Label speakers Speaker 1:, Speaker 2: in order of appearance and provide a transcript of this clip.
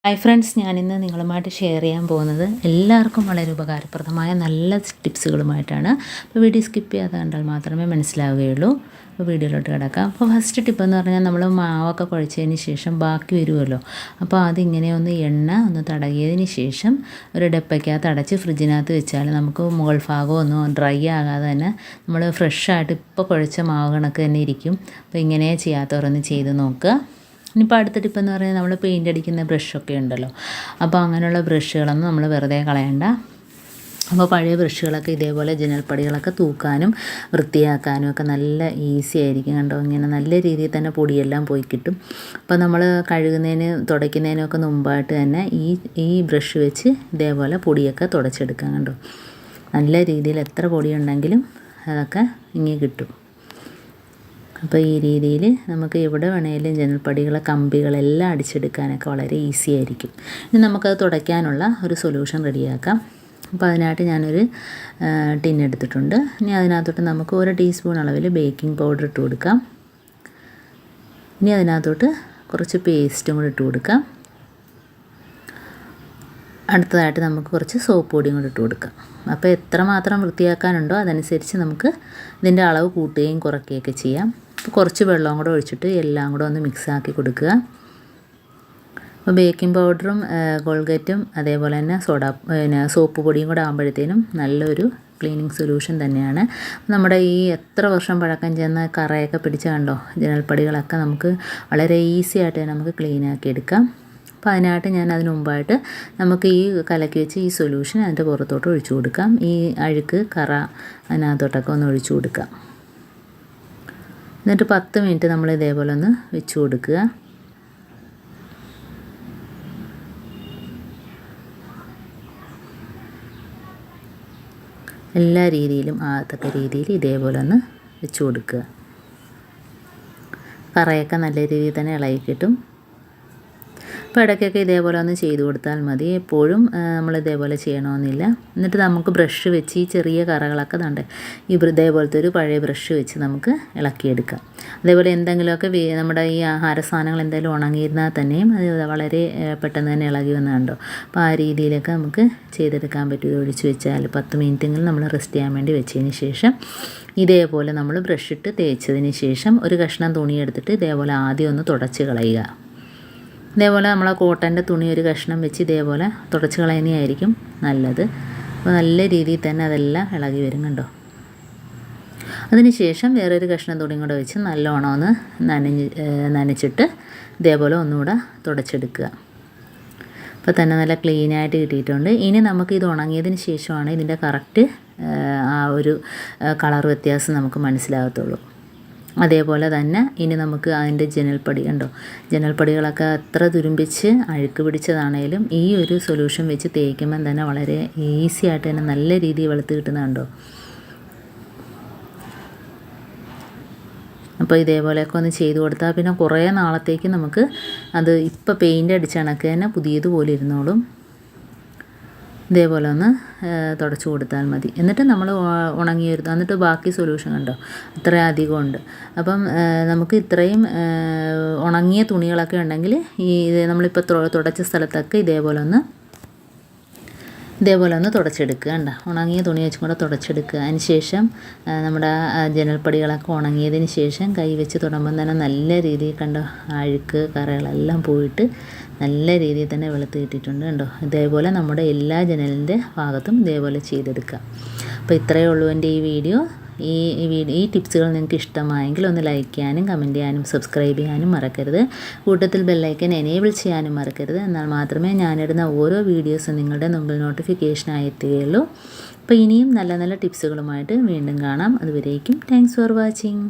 Speaker 1: Hi friends, ഞാനിന്ന് നിങ്ങളുമായിട്ട് share ചെയ്യാൻ പോകുന്നത് എല്ലാവർക്കും വളരെ ഉപകാരപ്രദമായ നല്ല ടിപ്സുകളുമായിട്ടാണ്. അപ്പോൾ വീഡിയോ സ്കിപ്പ് ചെയ്യാതെ കണ്ടാൽ മാത്രമേ മനസ്സിലാവുകയുള്ളൂ. അപ്പോൾ വീഡിയോയിലോട്ട് കിടക്കാം. അപ്പോൾ ഫസ്റ്റ് ടിപ്പ് എന്ന് പറഞ്ഞാൽ നമ്മൾ മാവൊക്കെ കുഴച്ചതിന് ശേഷം ബാക്കി വരുമല്ലോ, അപ്പോൾ അതിങ്ങനെ എണ്ണ തടകിയതിന് ശേഷം ഒരു ഡപ്പയ്ക്കകത്ത് അടച്ച് ഫ്രിഡ്ജിനകത്ത് വെച്ചാൽ നമുക്ക് മുകൾ ഭാഗമൊന്നും ഡ്രൈ ആകാതെ തന്നെ നമ്മൾ ഫ്രഷായിട്ട് ഇപ്പോൾ കുഴച്ച മാവ് കണക്ക് തന്നെ ഇരിക്കും. അപ്പോൾ ഇങ്ങനെ ചെയ്യാത്തവരൊന്ന് ചെയ്ത് നോക്കുക. ഇനിയിപ്പോൾ അടുത്ത ടിപ്പെന്ന് പറഞ്ഞാൽ നമ്മൾ പെയിൻ്റ് അടിക്കുന്ന ബ്രഷൊക്കെ ഉണ്ടല്ലോ, അപ്പോൾ അങ്ങനെയുള്ള ബ്രഷുകളൊന്നും നമ്മൾ വെറുതെ കളയണ്ട. അപ്പോൾ പഴയ ബ്രഷുകളൊക്കെ ഇതേപോലെ ജനൽപ്പടികളൊക്കെ തൂക്കാനും വൃത്തിയാക്കാനും ഒക്കെ നല്ല ഈസി ആയിരിക്കും. കണ്ടോ, ഇങ്ങനെ നല്ല രീതിയിൽ തന്നെ പൊടിയെല്ലാം പോയി കിട്ടും. അപ്പോൾ നമ്മൾ തുടയ്ക്കുന്നതിനൊക്കെ മുമ്പായിട്ട് തന്നെ ഈ ബ്രഷ് വെച്ച് ഇതേപോലെ പൊടിയൊക്കെ തുടച്ചെടുക്കാം. കണ്ടോ, നല്ല രീതിയിൽ എത്ര പൊടിയുണ്ടെങ്കിലും അതൊക്കെ ഇങ്ങനെ കിട്ടും. അപ്പോൾ ഈ രീതിയിൽ നമുക്ക് എവിടെ വേണേലും ജനൽപ്പടികളെ കമ്പികളെല്ലാം അടിച്ചെടുക്കാനൊക്കെ വളരെ ഈസി ആയിരിക്കും. ഇനി നമുക്കത് തുടയ്ക്കാനുള്ള ഒരു സൊല്യൂഷൻ റെഡിയാക്കാം. അപ്പോൾ അതിനായിട്ട് ഞാനൊരു ടിൻ എടുത്തിട്ടുണ്ട്. ഇനി അതിനകത്തോട്ട് നമുക്ക് 1 ടീസ്പൂൺ അളവിൽ ബേക്കിംഗ് പൗഡർ ഇട്ട് കൊടുക്കാം. ഇനി അതിനകത്തോട്ട് കുറച്ച് പേസ്റ്റും കൂടി ഇട്ട് കൊടുക്കാം. അടുത്തതായിട്ട് നമുക്ക് കുറച്ച് സോപ്പ് പൊടിയും കൂടി ഇട്ട് കൊടുക്കാം. അപ്പോൾ എത്രമാത്രം വൃത്തിയാക്കാനുണ്ടോ അതനുസരിച്ച് നമുക്ക് ഇതിൻ്റെ അളവ് കൂട്ടുകയും കുറയ്ക്കുകയൊക്കെ ചെയ്യാം. അപ്പോൾ കുറച്ച് വെള്ളവും കൂടെ ഒഴിച്ചിട്ട് എല്ലാം കൂടെ ഒന്ന് മിക്സാക്കി കൊടുക്കുക. അപ്പോൾ ബേക്കിംഗ് പൗഡറും കോൾഗേറ്റും അതേപോലെ തന്നെ സോപ്പ് പൊടിയും കൂടെ ആകുമ്പോഴത്തേനും നല്ലൊരു ക്ലീനിങ് സൊല്യൂഷൻ തന്നെയാണ്. നമ്മുടെ ഈ എത്ര വർഷം പഴക്കം ചെന്ന കറയൊക്കെ പിടിച്ച കണ്ടോ ജനൽപ്പടികളൊക്കെ നമുക്ക് വളരെ ഈസി ആയിട്ട് നമുക്ക് ക്ലീനാക്കി എടുക്കാം. അപ്പോൾ അതിനായിട്ട് ഞാൻ അതിന് മുമ്പായിട്ട് നമുക്ക് ഈ കലക്കി വെച്ച് ഈ സൊല്യൂഷൻ അതിൻ്റെ പുറത്തോട്ട് ഒഴിച്ചു കൊടുക്കാം. ഈ അഴുക്ക് കറ അതിനകത്തോട്ടൊക്കെ ഒന്ന് ഒഴിച്ചു കൊടുക്കാം. എന്നിട്ട് 10 മിനിറ്റ് നമ്മൾ ഇതേപോലെ ഒന്ന് വെച്ച് കൊടുക്കുക. എല്ലാ രീതിയിലും ആകത്തക്ക രീതിയിൽ ഇതേപോലെ ഒന്ന് വെച്ച് കൊടുക്കുക. കറയൊക്കെ നല്ല രീതിയിൽ തന്നെ ഇളകി കിട്ടും. അപ്പോൾ ഇടയ്ക്കൊക്കെ ഇതേപോലെ ഒന്ന് ചെയ്ത് കൊടുത്താൽ മതി. എപ്പോഴും നമ്മൾ ഇതേപോലെ ചെയ്യണമെന്നില്ല. എന്നിട്ട് നമുക്ക് ബ്രഷ് വെച്ച് ഈ ചെറിയ കറകളൊക്കെ ഇതേപോലത്തെ ഒരു പഴയ ബ്രഷ് വെച്ച് നമുക്ക് ഇളക്കിയെടുക്കാം. അതേപോലെ എന്തെങ്കിലുമൊക്കെ നമ്മുടെ ഈ ആഹാര സാധനങ്ങൾ എന്തെങ്കിലും ഉണങ്ങിയിരുന്നാൽ തന്നെയും അത് വളരെ പെട്ടെന്ന് തന്നെ ഇളകി വന്ന് കണ്ടോ. അപ്പോൾ ആ രീതിയിലൊക്കെ നമുക്ക് ചെയ്തെടുക്കാൻ പറ്റും. ഒഴിച്ച് വെച്ചാൽ 10 മിനിറ്റെങ്കിലും നമ്മൾ റെസ്റ്റ് ചെയ്യാൻ വേണ്ടി വെച്ചതിന് ശേഷം ഇതേപോലെ നമ്മൾ ബ്രഷ് ഇട്ട് തേച്ചതിന് ശേഷം ഒരു കഷ്ണം തുണി എടുത്തിട്ട് ഇതേപോലെ ആദ്യം ഒന്ന് തുടച്ച് കളയുക. ഇതേപോലെ നമ്മൾ കോട്ടൻ്റെ തുണി ഒരു കഷ്ണം വെച്ച് ഇതേപോലെ തുടച്ച് കളയുന്നതായിരിക്കും നല്ലത്. അപ്പോൾ നല്ല രീതിയിൽ തന്നെ അതെല്ലാം ഇളകി വരും. കണ്ടോ, അതിന് ശേഷം വേറൊരു കഷ്ണം തുണിയും കൂടെ വെച്ച് നല്ലോണം ഒന്ന് നനച്ചിട്ട് ഇതേപോലെ ഒന്നുകൂടെ തുടച്ചെടുക്കുക. അപ്പോൾ തന്നെ നല്ല ക്ലീനായിട്ട് കിട്ടിയിട്ടുണ്ട്. ഇനി നമുക്ക് ഇത് ഉണങ്ങിയതിന് ശേഷമാണ് ഇതിൻ്റെ കറക്റ്റ് ആ ഒരു കളർ വ്യത്യാസം നമുക്ക് മനസ്സിലാകത്തുള്ളൂ. അതേപോലെ തന്നെ ഇനി നമുക്ക് അതിൻ്റെ ജനൽപ്പടി കണ്ടോ, ജനൽപ്പടികളൊക്കെ എത്ര തുരുമ്പിച്ച് അഴുക്ക് പിടിച്ചതാണേലും ഈ ഒരു സൊല്യൂഷൻ വെച്ച് തേക്കുമ്പം തന്നെ വളരെ ഈസി ആയിട്ട് തന്നെ നല്ല രീതിയിൽ വെളുത്ത് കിട്ടുന്നുണ്ടോ. അപ്പോൾ ഇതേപോലെയൊക്കെ ഒന്ന് ചെയ്ത് കൊടുത്താൽ പിന്നെ കുറേ നാളത്തേക്ക് നമുക്ക് അത് ഇപ്പോൾ പെയിൻ്റ് അടിച്ച കണക്ക് തന്നെ പുതിയതുപോലെ ഇരുന്നോളും. ഇതേപോലെ ഒന്ന് തുടച്ച് കൊടുത്താൽ മതി. എന്നിട്ട് നമ്മൾ ഉണങ്ങിയെടുത്ത് എന്നിട്ട് ബാക്കി സൊല്യൂഷൻ കണ്ടോ ഇത്ര അധികം ഉണ്ട്. അപ്പം നമുക്ക് ഇത്രയും ഉണങ്ങിയ തുണികളൊക്കെ ഉണ്ടെങ്കിൽ നമ്മളിപ്പോൾ തുടച്ച സ്ഥലത്തൊക്കെ ഇതേപോലെ ഒന്ന് തുടച്ചെടുക്കുക. കണ്ടോ, ഉണങ്ങിയ തുണി വെച്ചും കൂടെ തുടച്ചെടുക്കുക. അതിന് ശേഷം നമ്മുടെ ജനൽപ്പടികളൊക്കെ ഉണങ്ങിയതിന് ശേഷം കൈ വെച്ച് തൊടുമ്പം തന്നെ നല്ല രീതിയിൽ കണ്ടോ അഴുക്ക് കറകളെല്ലാം പോയിട്ട് നല്ല രീതിയിൽ തന്നെ വെളുത്ത് കിട്ടിയിട്ടുണ്ട്. കണ്ടോ, ഇതേപോലെ നമ്മുടെ എല്ലാ ജനലിൻ്റെ ഭാഗത്തും ഇതേപോലെ ചെയ്തെടുക്കാം. അപ്പോൾ ഇത്രയേ ഉള്ളൂ എൻ്റെ ഈ വീഡിയോ. ഈ ടിപ്സുകൾ നിങ്ങൾക്ക് ഇഷ്ടമായെങ്കിൽ ഒന്ന് ലൈക്ക് ചെയ്യാനും കമൻറ്റ് ചെയ്യാനും സബ്സ്ക്രൈബ് ചെയ്യാനും മറക്കരുത്. കൂട്ടത്തിൽ ബെല്ലൈക്കൻ എനേബിൾ ചെയ്യാനും മറക്കരുത്. എന്നാൽ മാത്രമേ ഞാനിടുന്ന ഓരോ വീഡിയോസും നിങ്ങളുടെ മുമ്പിൽ നോട്ടിഫിക്കേഷനായി എത്തുകയുള്ളൂ. അപ്പോൾ ഇനിയും നല്ല നല്ല ടിപ്സുകളുമായിട്ട് വീണ്ടും കാണാം. അതുവരേക്കും താങ്ക്സ് ഫോർ വാച്ചിങ്.